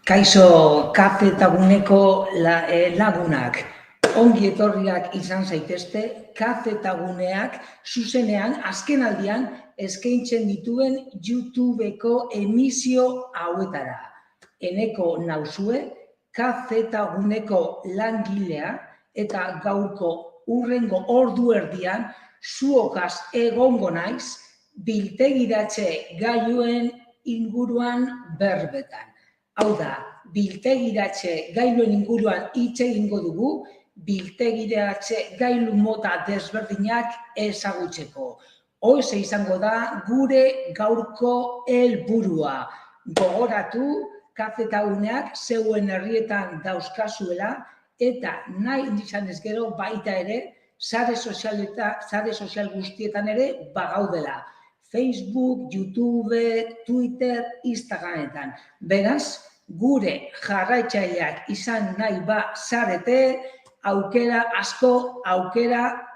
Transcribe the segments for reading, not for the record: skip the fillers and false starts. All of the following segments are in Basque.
Kaixo kafetaguneko lagunak, ongi etorriak izan zaitezte kafetaguneak zuzenean azkenaldian eskaintzen dituen YouTubeko emisio hauetara. Eneko nauzue, kafetaguneko langilea eta gaurko hurrengo ordu erdian zuokaz egongo naiz biltegiratze gailuen inguruan berbetan. Hau da, biltegiratze gailuen inguruan hitz egingo dugu, biltegiratze gailu mota desberdinak ezagutzeko. Hoxe izango da gure gaurko helburua. Gogoratu, kafetaguneak zeuen herrietan dauzkazuela eta nahi izan ez gero baita ere, sare sozial guztietan ere bagaudela. Facebook, YouTube, Twitter, Instagrametan. Beraz, gure jarraitzaileak izan nahi zarete, aukera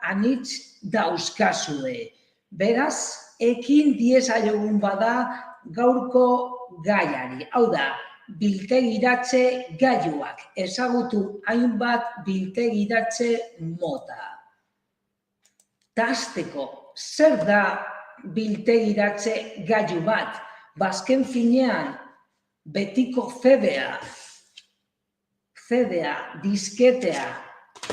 anitz dauzkazue. Beraz, ekin diezaiogun bada gaurko gaiari. Hau da, biltegiratze gailuak. Ezagutu hainbat biltegiratze mota. Tasteko, zer da biltegiratze gailu bat? Azken finean, betiko CD-a, disketea,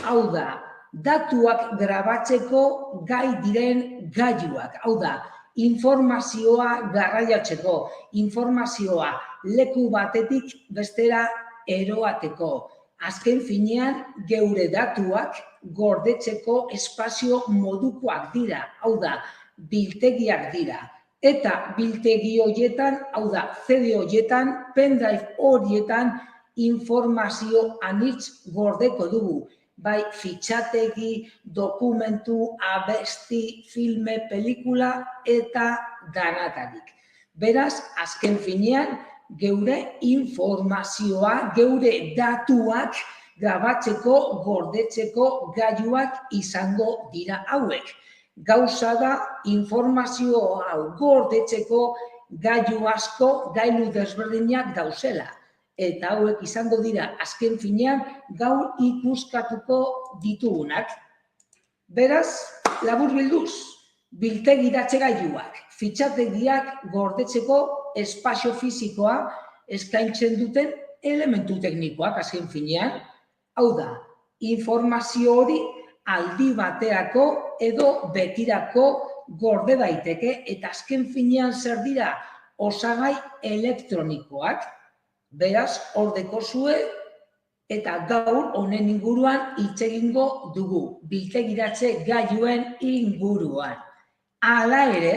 hau da, datuak grabatzeko gai diren gailuak. Hau da, informazioa garraiatzeko, informazioa leku batetik bestera eroateko. Azken finean, geure datuak gordetzeko espazio modukoak dira. Hau da, biltegiak dira. Eta biltegi horietan, hau da, CD horietan, pendrive horietan informazio anitz gordeko dugu. Bai, fitxategi, dokumentu, abesti, filme, pelikula eta danatarik. Beraz, azken finean, geure informazioa, geure datuak grabatzeko, gordetzeko gailuak izango dira hauek. Gauza da, informazio hau gordetzeko gailu asko, gailu desberdinak dauzela. Eta hauek izango dira, azken finean, gaur ikuskatuko ditugunak. Beraz, laburbilduz, biltegiratze gailuak, fitxategiak gordetzeko espazio fisikoa eskaintzen duten elementu teknikoak, azken finean. Hau da, informazio hori aldi baterako edo betirako gorde daiteke eta azken finean zer dira osagai elektronikoak. Beraz, hor dekozue eta gaur honen inguruan hitz egingo dugu, biltegiratze gailuen inguruan. Hala ere,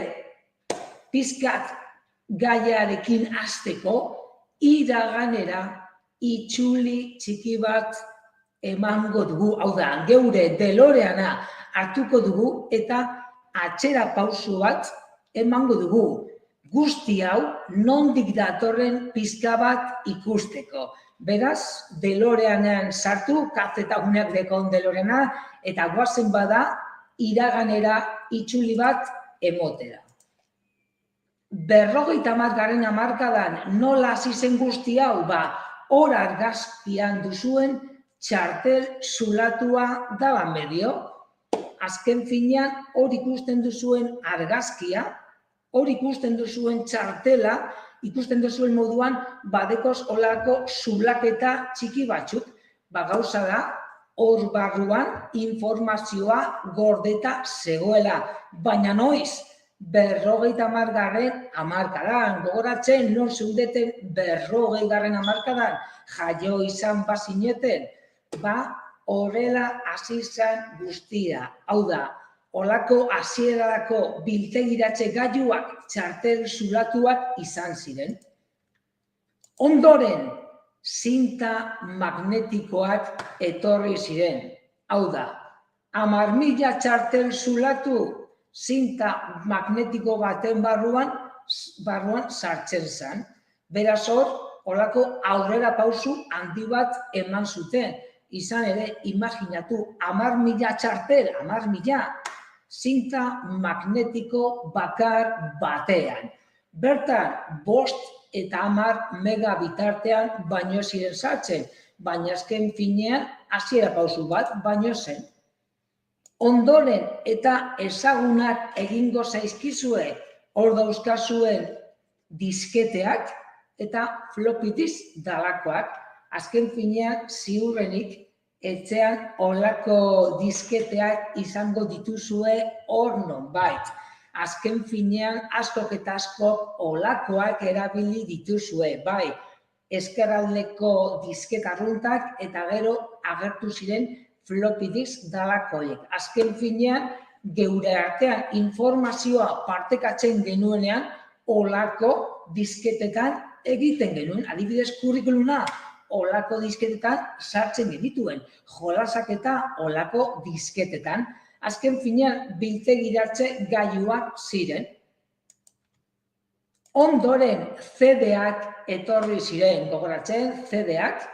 pizkat gaiarekin hasteko, iraganera itzuli txiki bat emango dugu, hau da, geure DeLoreana hartuko dugu eta atzera pauso bat emango dugu. Guzti hau nondik datorren pizka bat ikusteko. Beraz, DeLoreanean sartu, kazetaguneak dekon DeLoreana, eta goazen bada iraganera itzuli bat emotera. 50. hamarkadan nola hasi zen guzti hau, hor argazkian duzuen txartel zulatua daba medio. Azken finean hor ikusten duzuen argazkia, hor ikusten duzuen txartela, ikusten duzuen moduan badekoz olako zulaketa txiki batzuk. Gauza da, hor barruan informazioa gordeta zegoela. Baina noiz, 50. hamarkadan, gogoratzen nor zeundeten 50. hamarkadan, jaio izan bazineten, horrela hasi zen guztia. Hau da, olako hasierarako biltegiratze gailuak txartel zulatuak izan ziren. Ondoren, zinta magnetikoak etorri ziren. Hau da, 10.000 txartel zulatu zinta magnetiko baten barruan sartzen zen. Beraz hor, olako aurrera pausu handi bat eman zuten. Izan ere, imaginatu, 10.000 txartel, 10.000 zinta magnetiko bakar batean. Bertan, 5 eta 10 mega bitartean baino ziren sartzen, baina azken finean hasiera pausu bat baino zen. Ondoren eta ezagunak egingo zaizkizue, hor dauzkazuen disketeak eta floppy disk dalakoak. Azken finean ziurrenik etxean olako disketeak izango dituzue hor nonbait. Azken finean askok eta askok olakoak erabili dituzue, bai, ezkerraldeko disketarruntak eta gero agertu ziren floppy disk dalakoek. Azken finean, geure artean informazioa partekatzen genuenean olako disketetan egiten genuen. Adibidez, kurrikuluma olako disketetan sartzen genituen, jolasak eta olako disketetan. Azken finean, biltegiratze gailuak ziren. Ondoren, CD-ak etorri ziren, gogoratzen, CD-ak,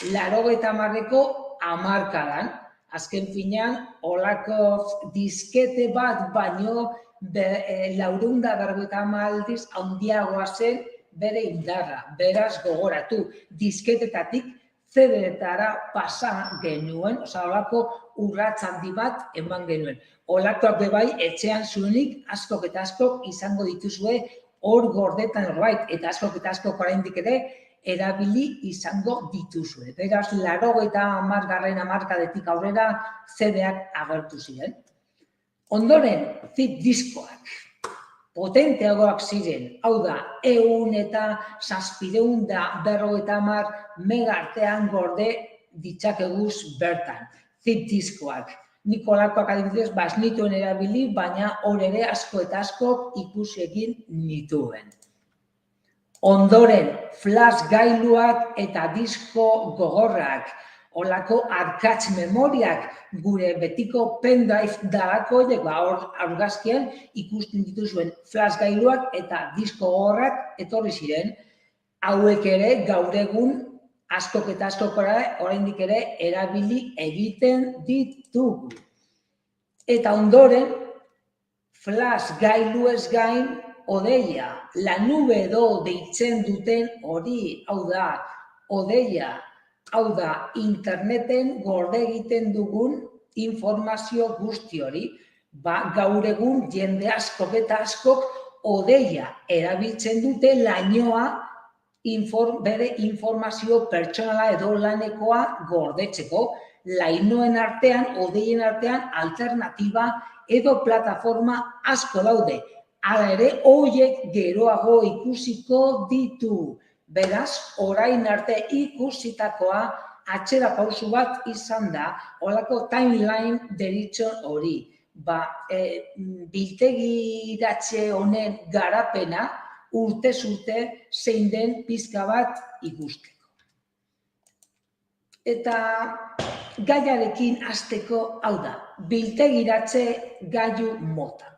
80ko hamarkadan. Azken finean, olako diskete bat baino 450 aldiz handiagoa zen bere indarra. Beraz, gogoratu, disketetatik CD-etara pasa genuen, olako urrats handi bat eman genuen. Olakoak bebai, etxean zuenik, askok eta askok izango dituzue hor gordetan horbait, eta askok eta askok oraindik ere erabili izango dituzue. Beraz, 80. hamarkadetik aurrera CD-ak agertu ziren. Ondoren, zip diskoak. Potenteagoak ziren, hau da, 100 eta 750 mega artean gorde ditzakeguz bertan, zip diskoak. Nik olakoak adibidez, ez nituen erabili, baina hor ere asko eta askok ikusi egin nituen. Ondoren, flash gailuak eta disko gogorrak, olako arkatz memoriak, gure betiko pendrive dalako, hor argazkian ikusten dituzuen flash gailuak eta disko gogorrak etorri ziren. Hauek ere gaur egun askok eta askok oraindik ere erabili egiten ditugu. Eta ondoren, flash gailuez gain, odeia, la nube edo deitzen duten hori, hau da, odeia, hau da, interneten gorde egiten dugun informazio guzti hori, gaur egun jende askok eta askok odeia erabiltzen dute lainoa bere informazio pertsonala edo lanekoa gordetzeko. Lainoen artean, odeien artean, alternatiba edo plataforma asko daude. Hala ere, horiek geroago ikusiko ditu. Beraz, orain arte ikusitakoa atzera pausu bat izan da, holako timeline deritzon hori. Biltegiratze honen garapena urtez urte zein den pizka bat ikusteko. Eta gaiarekin hasteko hau da, biltegiratze gailu motak.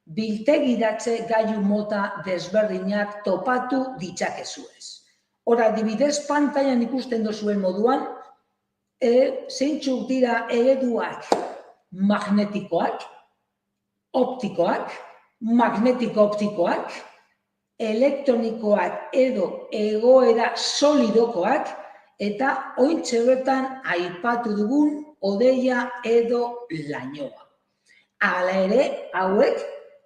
Biltegiratze gailu mota desberdinak topatu ditzakezuez. Hor adibidez, pantailan ikusten duzuen moduan, zeintzuk dira ereduak magnetikoak, optikoak, magnetiko-optikoak, elektronikoak edo egoera solidokoak, eta oraintxe bertan aipatu dugun hodeia edo lainoa. Hala ere, hauek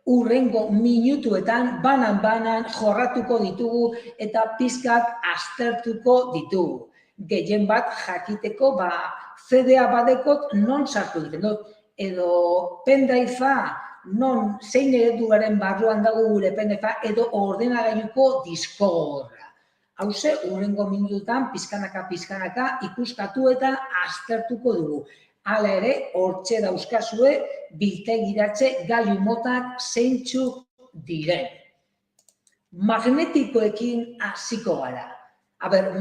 hurrengo minutuetan banan-banan jorratuko ditugu eta pizkat aztertuko ditugu. Gehien bat jakiteko CD-a badekot non sartu egiten dut, edo pendrive-a non zein ereduaren barruan dago gure pendrive-a edo ordenagailuko disko gogorra. Hauze, hurrengo minututan pizkanaka ikuskatu eta aztertuko dugu. Hala ere, hortxe dauzkazue biltegiratze gailu motak zeintzuk diren. Magnetikoekin hasiko gara.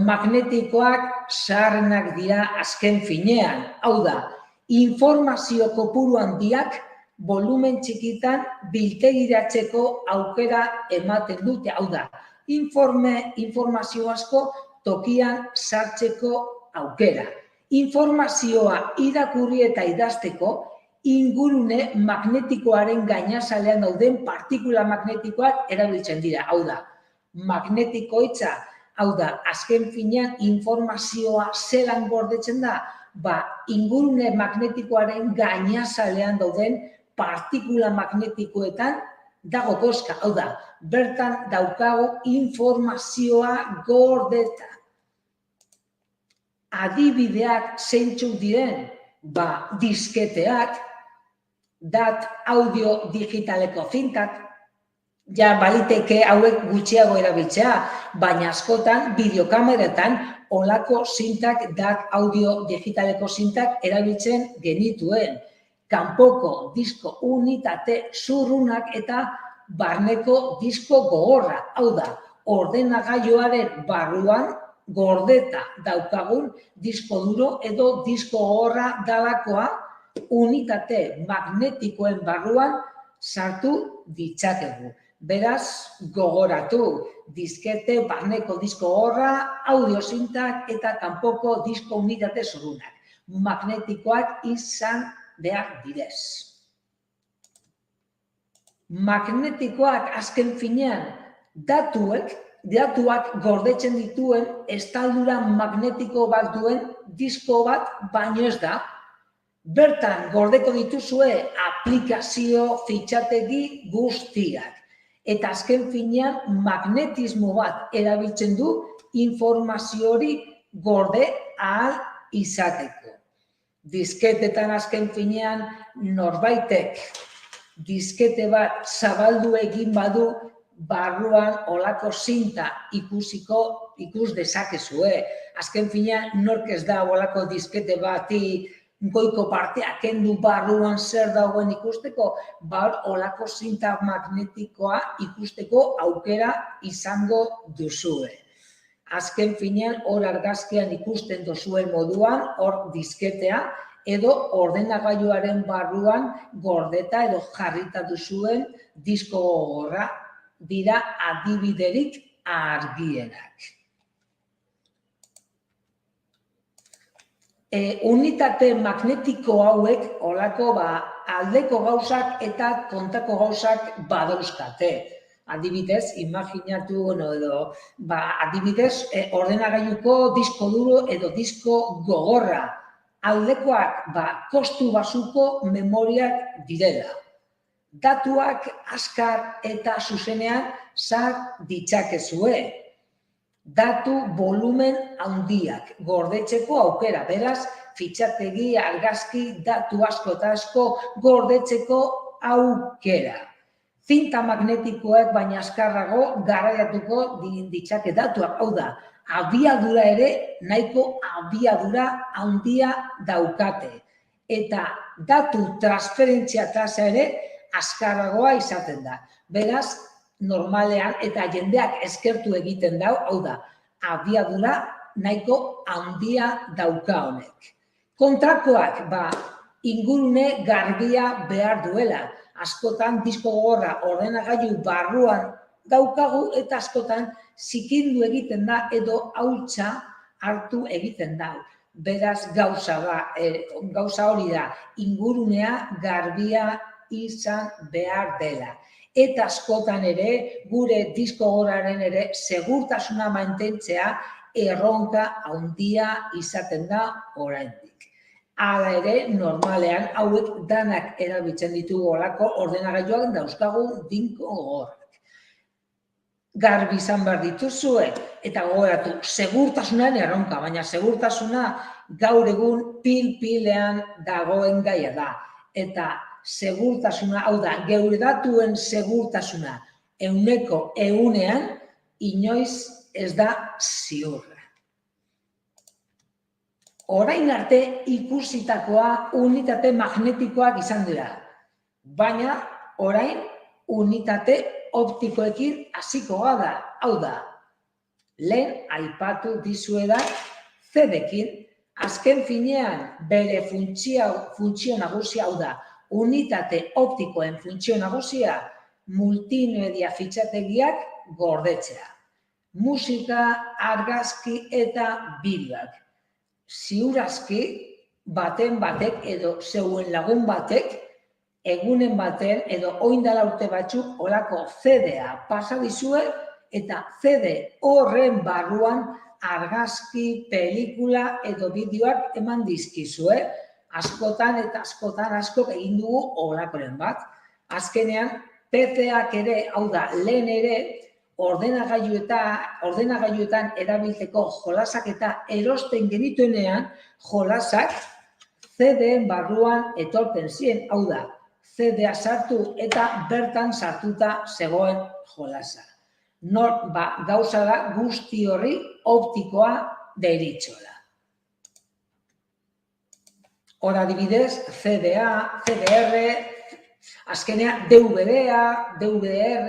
Magnetikoak zaharrenak dira azken finean. Hau da, informazio kopuru handiak volumen txikitan biltegiratzeko aukera ematen dute. Hau da, informazio asko tokian sartzeko aukera. Informazioa irakurri eta idazteko ingurune magnetikoaren gainazalean dauden partikula magnetikoak erabiltzen dira. Hau da, magnetikoitza, hau da, azken finean informazioa zelan gordetzen da, ingurune magnetikoaren gainazalean dauden partikula magnetikoetan dago koska. Hau da, bertan daukagu informazioa gordeta. Adibideak zeintzuk diren, disketeak, dat audio digitaleko zintak, baliteke hauek gutxiago erabiltzea, baina askotan bideokameretan olako zintak, dat audio digitaleko zintak erabiltzen genituen. Kanpoko disko unitate zurrunak eta barneko disko gogorra. Hau da, ordenagailuaren barruan gordeta daukagun disko duro edo disko gogorra dalakoa unitate magnetikoen barruan sartu ditzakegu. Beraz, gogoratu, diskete, barneko disko gogorra, audio zintak eta kanpoko disko unitate zurrunak. Magnetikoak izan behar direz. Magnetikoak azken finean datuak gordetzen dituen estaldura magnetiko bat duen disko bat baino ez da. Bertan gordeko dituzue aplikazio fitxategi guztiak. Eta azken finean magnetismo bat erabiltzen du informazio hori gorde ahal izateko. Disketetan azken finean norbaitek diskete bat zabaldu egin badu barruan olako zinta ikus dezakezue. Azken finean nork ez da olako diskete bati goiko partea kendu barruan zer dagoen ikusteko, olako zinta magnetikoa ikusteko aukera izango duzue. Azken finean hor argazkian ikusten duzuen moduan, hor disketea edo ordenagailuaren barruan gordeta edo jarrita duzuen disko gogorra dira adibiderik argienak. Unitate magnetiko hauek olako aldeko gauzak eta kontako gauzak badauzkate. Adibidez, imaginatu, adibidez, ordenagailuko disko duro edo disko gogorra. Aldekoak, kostu basuko memoriak direla. Datuak azkar eta zuzenean sar ditzakezue. Datu volumen handiak gordetzeko aukera, beraz, fitxategi, argazki, datu asko eta asko gordetzeko aukera. zinta magnetikoek baina azkarrago garraiatuko ditzake datuak. Hau da, abiadura ere nahiko abiadura handia daukate. Eta datu transferentzia tasa ere azkarragoa izaten da. Beraz, normalean eta jendeak eskertu egiten dau, hau da, abiadura nahiko handia dauka honek. Kontrakoak, ingurune garbia behar duela. Askotan disko gogorra ordenagailu barruan daukagu eta askotan zikindu egiten da edo hautsa hartu egiten da. Beraz, gauza hori da, ingurunea garbia izan behar dela. Eta askotan ere, gure disko gogorraren ere segurtasuna mantentzea erronka handia izaten da oraindik. Hala ere, normalean, hauek danak erabiltzen ditugu olako ordenagailuak dauzkagu dinko gogorrak. Garbi izan behar dituzue, eta gogoratu, segurtasunan erronka, baina segurtasuna gaur egun pil-pilean dagoen gaia da. Eta segurtasuna, hau da, geure datuen segurtasuna 100%, inoiz ez da ziurra. Orain arte ikusitakoa unitate magnetikoak izan dira, baina orain unitate optikoekin hasiko da. Hau da, lehen aipatu dizuedan CD-ekin, azken finean bere funtzio nagusia, hau da, unitate optikoen funtzio nagusia multimedia fitxategiak gordetzea. Musika, argazki eta bideoak. Ziurazki baten batek edo zeuen lagun batek egunen baten edo oindala urte batzuk olako CD-a pasa dizue eta CD horren barruan argazki, pelikula edo bideoak eman dizkizue. Askotan eta askotan askok egin dugu olakoren bat. Azkenean, PC-ak ere, hau da, lehen ere, ordenagailuetan erabiltzeko jolasak eta erosten genituenean jolasak CD-en barruan etortzen ziren, hau da, CD-a sartu eta bertan sartuta zegoen jolasa. Gauza da guzti horri optikoa deritzola. Hor adibidez, CDA, CDR, azkenean DVD-a, DVR,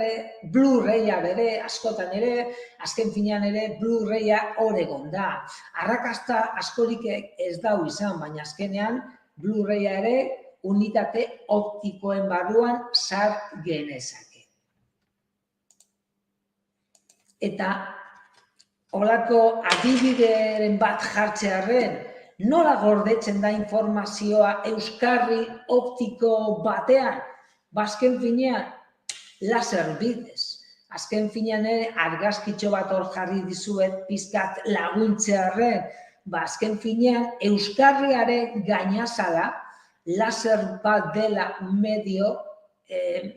Blu-raya bere, askotan ere, azken finean ere Blu-raya hor egon da. Arrakasta askorik ez dau izan, baina azkenean Blu-raya ere unitate optikoen barruan sar genezake. Eta holako adibideren bat jartzearren, nola gordetzen da informazioa euskarri optiko batean? Azken finean, laser bidez. Azken finean ere argazkitxo bat hor jarri dizuet pizkat laguntzearren. Azken finean, euskarriaren gainazala laser bat dela medio,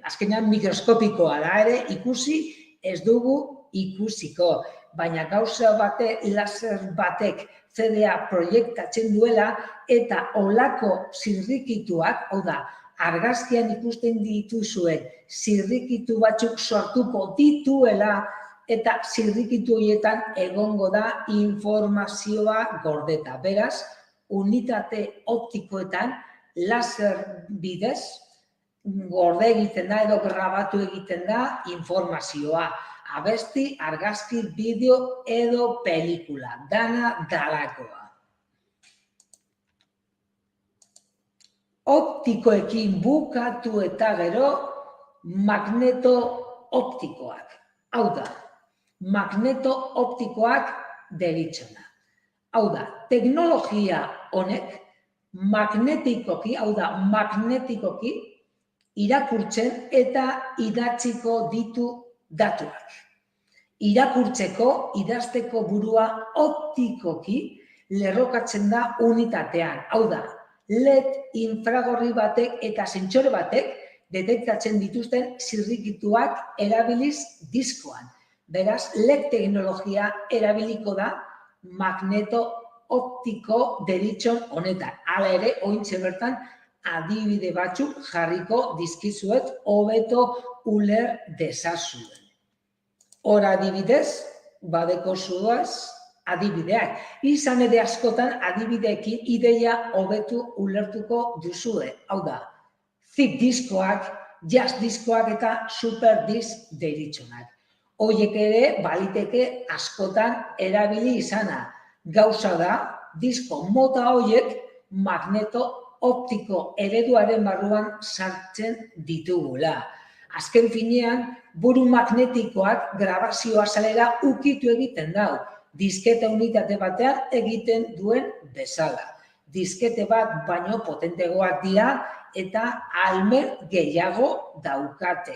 azkenean mikroskopikoa da ere, ikusi ez dugu ikusiko. Baina gauza laser batek CD-a proiektatzen duela eta olako zirrikituak, hau da, argazkian ikusten dituzuen zirrikitu batzuk sortuko dituela eta zirrikitu horietan egongo da informazioa gordeta. Beraz, unitate optikoetan laser bidez gorde egiten da edo grabatu egiten da informazioa. Abesti, argazki, bideo edo pelikula, dana dalakoa. Optikoekin bukatu eta gero magneto optikoak. Hau da, magneto optikoak deritzona. Hau da, teknologia honek magnetikoki, hau da, magnetikoki irakurtzen eta idatziko ditu datuak. Irakurtzeko, idazteko burua optikoki lerrokatzen da unitatean. Hau da, LED infragorri batek eta sentsore batek detektatzen dituzten zirrikituak erabiliz diskoan. Beraz, LED teknologia erabiliko da magneto optiko deritzon honetan. Hala ere, oraintxe bertan adibide batzuk jarriko dizkizuet hobeto uler dezazuen. Hor adibidez, badeko zuaz adibideak. Izan ere askotan adibideekin ideia hobetu ulertuko duzue. Hau da, zip diskoak, jazz diskoak eta super disk deritzonak. Horiek ere baliteke askotan erabili izana. Gauza da, disko mota horiek magneto optiko ereduaren barruan sartzen ditugula. Azken finean, buru magnetikoak grabazio azalera ukitu egiten dau. Diskete unitate batean egiten duen bezala. Diskete bat baino potentegoak dira eta ahalmen gehiago daukate.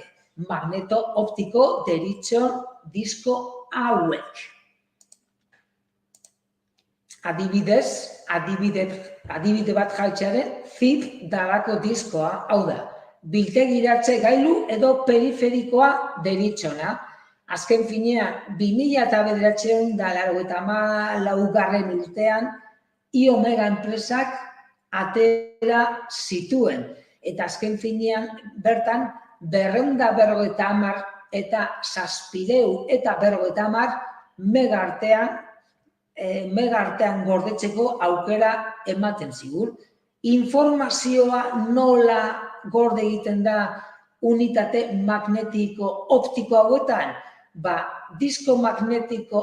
Magneto optiko deritzon disko hauek. Adibidez, adibide bat jartzearen zip dalako diskoa, hau da, biltegiratze gailu edo periferikoa deritzona. Azken finean, 2009 urtean, I-Omega enpresak atera zituen. Eta azken finean, bertan, 250 eta 750 megaartean gordetzeko aukera ematen zigun. Informazioa nola gorde egiten da unitate magnetiko optiko hauetan? Disko magnetiko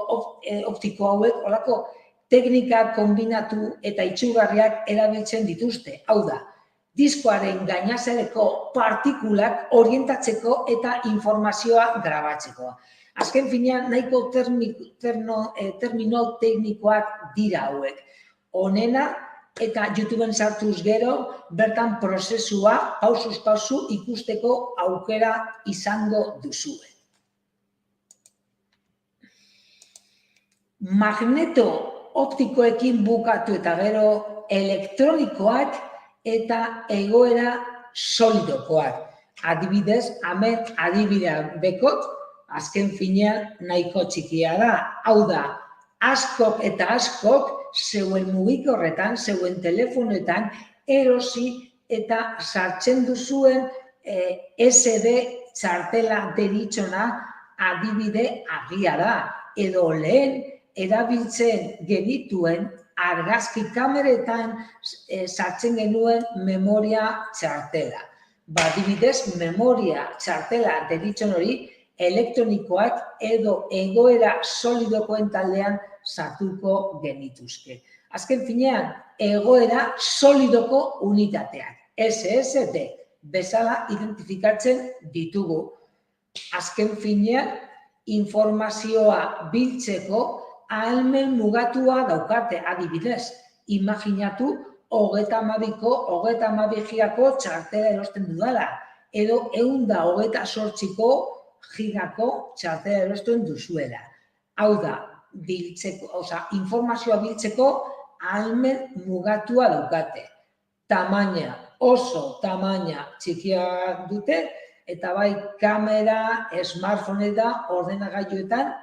optiko hauek olako teknika kombinatu eta itxugarriak erabiltzen dituzte. Hau da, diskoaren gainazaleko partikulak orientatzeko eta informazioa grabatzeko. Azken finean, nahiko termino teknikoak dira hauek. Honena, eta YouTubeen sartuz gero, bertan prozesua pausuz pausu ikusteko aukera izango duzue. Magneto optikoekin bukatu eta gero elektronikoak eta egoera solidokoak. Adibidez, hemen adibidea bekot, azken finean nahiko txikia da. Hau da, askok eta askok zeuen mugikorretan, zeuen telefonetan erosi eta sartzen duzuen SD txartela deritzona adibide argia da. Edo lehen erabiltzen genituen argazki kameretan sartzen genuen memoria txartela. Adibidez, memoria txartela deritzon hori elektronikoak edo egoera solidokoen taldean sartuko genituzke. Azken finean, egoera solidoko unitateak, SSD, bezala identifikatzen ditugu. Azken finean, informazioa biltzeko ahalmen mugatua daukate, adibidez. Imaginatu, 32 gigako txartela erosten dudala, edo 128ko gigako txartela erosten duzuela. Hau da, informazioa biltzeko ahalmen mugatua daukate. Tamaina, oso tamaina txikia dute, eta bai kamera, smartphone eta ordenagailuetan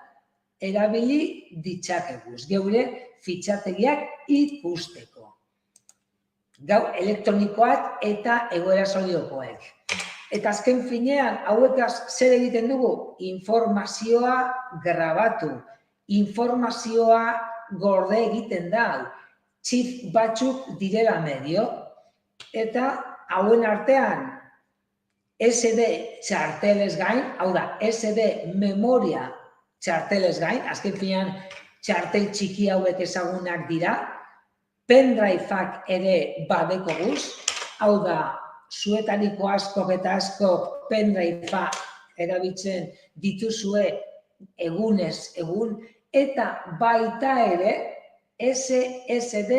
erabili ditzakegu. Geure fitxategiak ikusteko. Gau elektronikoak eta egoera solidokoek. Eta azken finean, hauekaz zer egiten dugu? Informazioa grabatu. Informazioa gorde egiten da. Txip batzuk direla medio. Eta hauen artean, SD txartelez gain, hau da, SD memoria txartelez gain, azken finean txartel txiki hauek ezagunak dira, pendriveak ere badekoguz, hau da, zuetaniko askok eta askok pendrivea erabiltzen dituzue egunez egun, eta baita ere SSD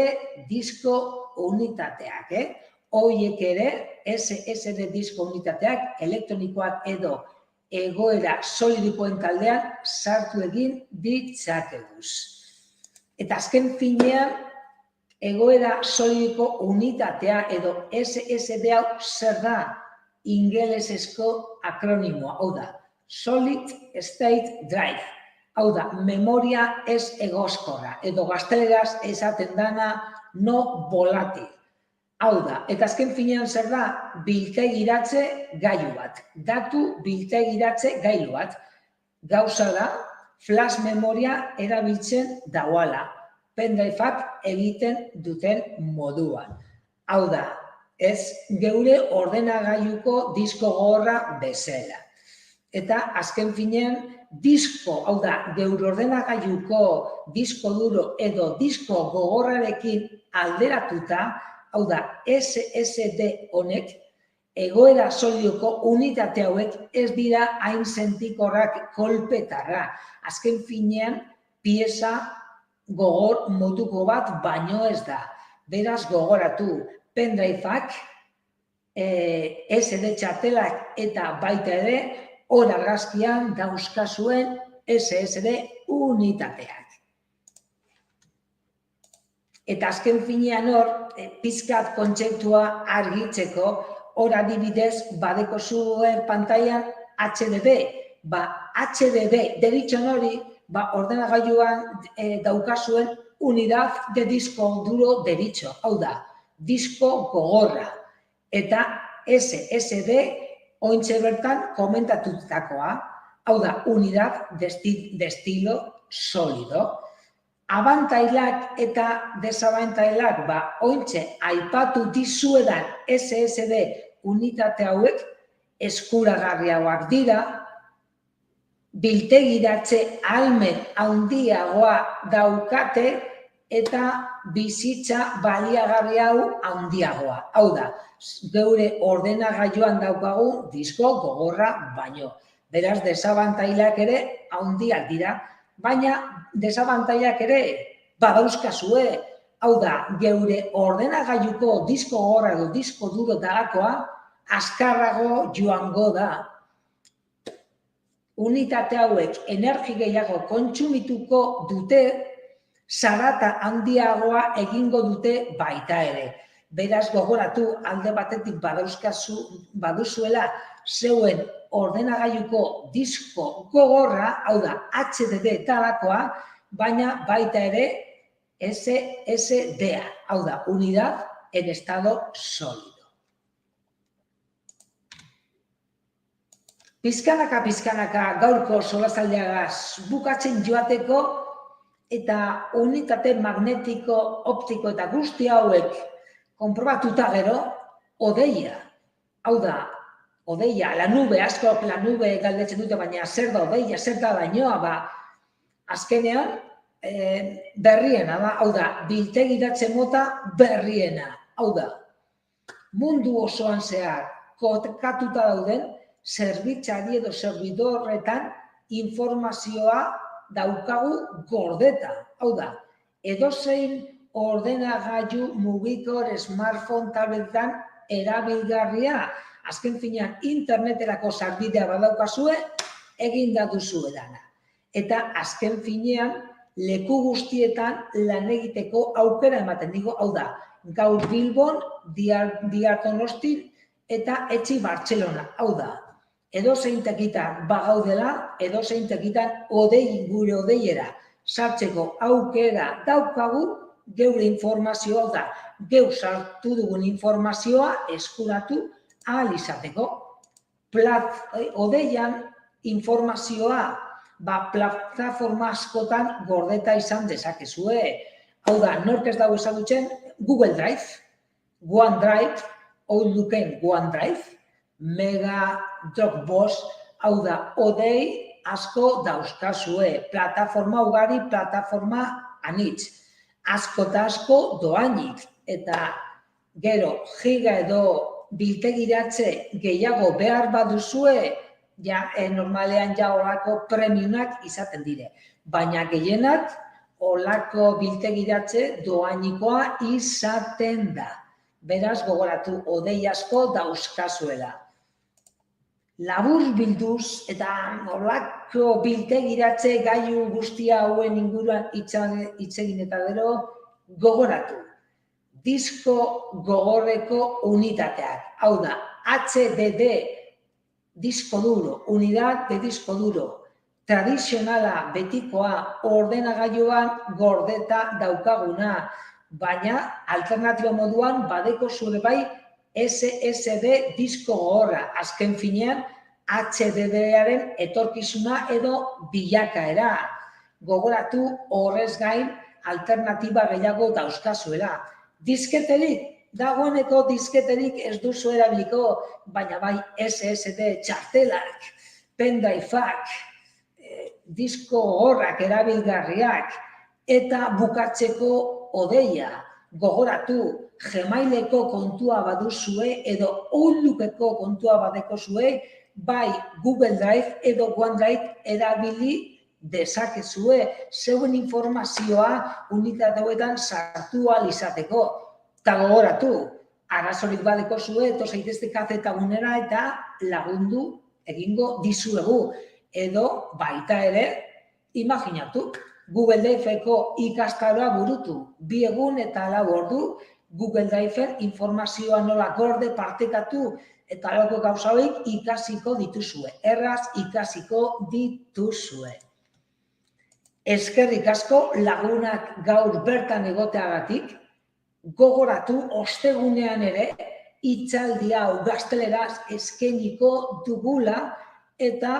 disko unitateak, Horiek ere, SSD disko unitateak, elektronikoak edo egoera solidikoen taldean sartu egin ditzakeguz. Eta azken finean, egoera solidiko unitatea edo SSD hau zer da? Ingelesezko akronimoa, hau da, Solid State Drive. Hau da, memoria ez egoskorra, edo gazteleraz esaten dana no volátil. Hau da, eta azken finean zer da, biltegiratze gailu bat. Datu biltegiratze gailu bat. Gauza da, flash memoria erabiltzen dauala. Pendriveak egiten duten moduan. Hau da, ez geure ordenagailuko disko gogorra bezala. Eta azken finean, disko, hau da, geure ordenagailuko disko duro edo disko gogorrarekin alderatuta, hau da, SSD honek, egoera solioko unitate hauek ez dira hain sentikorrak kolpetarra. Azken finean, pieza gogor moduko bat baino ez da. Beraz, gogoratu, pendriveak, SD txartelak eta baita ere, hor argazkian dauzkazuen SSD unitateak. Eta azken finean hor, pizkat kontzeptua argitzeko, hor adibidez, badeko zuen pantailan HDD. HDD deritzen hori, ordenagailuan daukazuen unidad de disco duro deritzo. Hau da, disko gogorra. Eta SSD ointxe bertan komentatutakoa, hau da, unidad de estilo sólido. Abantailak eta desabantailak, ointxe aipatu dizuedan SSD unitate hauek eskuragarriagoak dira, biltegiratze ahalmen handiagoa daukate eta bizitza baliagarri hau handiagoa. Hau da, geure ordenagailuan daukagu disko gogorra baino. Beraz, desabantailak ere handiak dira, baina desabantailak ere badauzkazue. Hau da, geure ordenagailuko disko gogorra edo disko duro darakoa azkarrago joango da. Unitate hauek energi gehiago kontsumituko dute, zarata handiagoa egingo dute baita ere. Beraz, gogoratu alde batetik baduzuela zeuen ordenagailuko disko gogorra, hau da, HDD talakoa, baina baita ere SSD-a, hau da, unidad en estado sólido. Pizkanaka gaurko solasaldiagaz bukatzen joateko eta unitate magnetiko, optiko eta guzti hauek konprobatuta gero, odeia. Hau da, odeia, la nube, askok la nube galdetzen dute, baina zer da odeia, zer da dañoa, azkenean berriena da, hau da, biltegiratze mota berriena. Hau da, mundu osoan zehar kokatuta dauden, zerbitzari edo zerbidorretan informazioa daukagu gordeta. Hau da, edozein ordenagailu mugikor smartphone tabletan erabilgarria. Azken finean, interneterako sarbidea badaukazue, eginda duzue dana. Eta azken finean, leku guztietan lan egiteko aukera ematen digo, hau da, gaur Bilbon, bihar Donostin eta etzi Bartzelona. Hau da, edozein tokitan bagaudela, edozein tokitan gure odeiera sartzeko aukera daukagu geure informazioa, da, geu sartu dugun informazioa eskuratu ahal izateko. Odeian informazioa plataforma askotan gordeta izan dezakezue. Hau da, nork ez dago ezagutzen Google Drive, OneDrive, Outlooken OneDrive, Mega, Dropbox, hau da, odei asko dauzkazue, plataforma ugari, plataforma anitz, asko eta asko doainik, eta gero giga edo biltegiratze gehiago behar baduzue, normalean olako premiumak izaten dire, baina gehienak olako biltegiratze doainikoa izaten da. Beraz, gogoratu, odei asko dauzkazuela. Labur bilduz eta olako biltegiratze gailu guztia hauen inguruan hitz egin eta gero gogoratu. Disko gogorreko unitateak, hau da, HDD, disko duro, unidad de disko duro, tradizionala betikoa ordenagailuan gordeta daukaguna, baina alternatiba moduan badeko zure bai SSD disko gogorra, azken finean HDD-aren etorkizuna edo bilakaera. Gogoratu horrez gain alternatiba gehiago dauzkazuela. Disketerik, dagoeneko disketerik ez duzu erabiliko, baina bai SSD txartelak, pendriveak, disko gogorrak erabilgarriak eta bukatzeko odeia. Gogoratu, Gmaileko kontua baduzue edo Outlookeko kontua badekozue, bai Google Drive edo OneDrive erabili dezakezue, zeuen informazioa unitate hauetan sartu ahal izateko. Eta gogoratu, arazorik badekozue, etor zaitezte kazetagunera eta lagundu egingo dizuegu. Edo baita ere, imaginatu, Google Drive-eko ikastaroa burutu, 2 egun eta 4 ordu, Google Drive-en informazioa nola gorde partekatu eta alako gauza horiek ikasiko dituzue, erraz ikasiko dituzue. Eskerrik asko lagunak gaur bertan egoteagatik, gogoratu ostegunean ere hitzaldi hau gazteleraz eskainiko dugula eta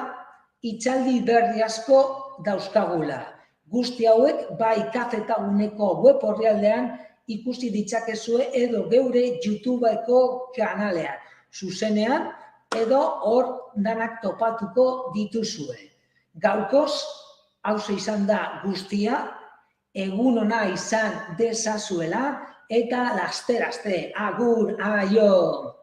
hitzaldi berri asko dauzkagula. Guzti hauek bai kazetaguneko web orrialdean ikusi ditzakezue edo geure YouTubeko kanalean, zuzenean edo hor danak topatuko dituzue. Gaurkoz, hauze izan da guztia, egun ona izan dezazuela eta laster, agur, aio!